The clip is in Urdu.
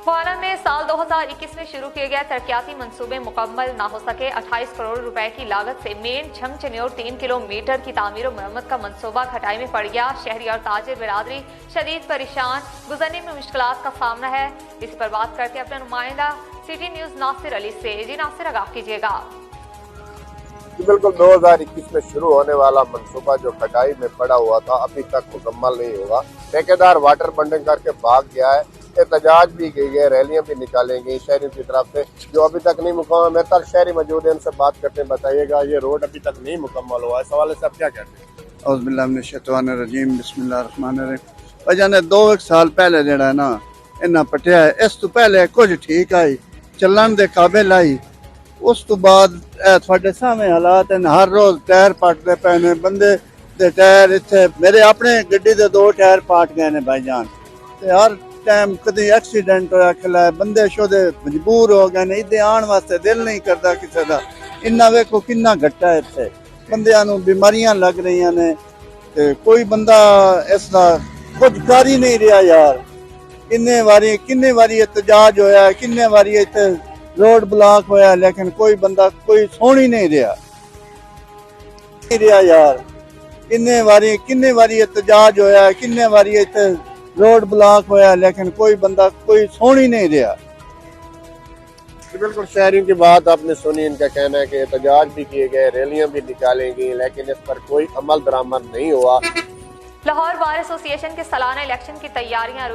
خوانند میں سال 2021 میں شروع کیے گئے ترقیاتی منصوبے مکمل نہ ہو سکے 28 کروڑ روپے کی لاگت سے مین جھنگ چنیور 3 کلومیٹر کی تعمیر و مرمت کا منصوبہ کھٹائی میں پڑ گیا۔ شہری اور تاجر برادری شدید پریشان، گزرنے میں مشکلات کا سامنا ہے۔ اس پر بات کرتے اپنے نمائندہ سٹی نیوز ناصر علی سے۔ جی ناصر، آگاہ کیجیے گا۔ بالکل 2021 میں شروع ہونے والا منصوبہ جو کھٹائی میں پڑا ہوا تھا ابھی تک مکمل نہیں ہوا۔ ٹھیکیدار واٹر بنڈنگ کر کے بھاگ گیا ہے، احتجاج بھی کی گئے، ریلیاں بھی نکالیں گئی شہریوں کی طرف سے جو ابھی تک نہیں مکمل۔ میرے ساتھ شہری موجود ہیں، ان سے بات کرتے ہیں۔ بتائیے گا یہ روڈ ابھی تک نہیں مکمل ہوا ہے، اس حوالے سے آپ کیا کہتے ہیں؟ اعوذ باللہ من الشیطان الرجیم، بسم اللہ الرحمن الرحیم۔ وجہ نے 2 سال پہلے جڑا ہے نا انہاں پٹیا ہے، اس تو پہلے کچھ ٹھیک آئی، چلن دے قابل آئی، اس تو بعد تھوڑے سامنے حالات ہیں، ہر روز ٹائر پٹتے پے نے، بندے دے ٹائر اتنے میرے اپنے گڈی دے 2 ٹائر پاٹ گئے نے بھائی جان، تے ہر ٹائم کدی ایکسیڈنٹ ہویا کھلا ہے، بندے شودے مجبور ہو گئے نے، ادھے آن واسطے دل نہیں کرتا کسی دا۔ انہاں ویکھو کنا گھٹا ہے اتنے، بندیاں نوں بیماریاں لگ رہی نے، تے کوئی بندہ اس دا کچھ کر ہی نہیں رہا یار۔ کنے واری احتجاج ہویا ہے، کنے واری اتنے روڈ بلاک ہویا، لیکن کوئی بندہ کوئی سن ہی نہیں رہا یار۔ کنے واری احتجاج ہویا ہے، کنے واری اتنے روڈ بلاک ہویا، لیکن کوئی بندہ کوئی سن ہی نہیں رہا۔ بالکل شہریوں کی بات آپ نے سنی، ان کا کہنا ہے کہ احتجاج بھی کیے گئے، ریلیاں بھی نکالیں گی، لیکن اس پر کوئی عمل درآمد نہیں ہوا۔ لاہور بار ایسوسی ایشن کے سالانہ الیکشن کی تیاریاں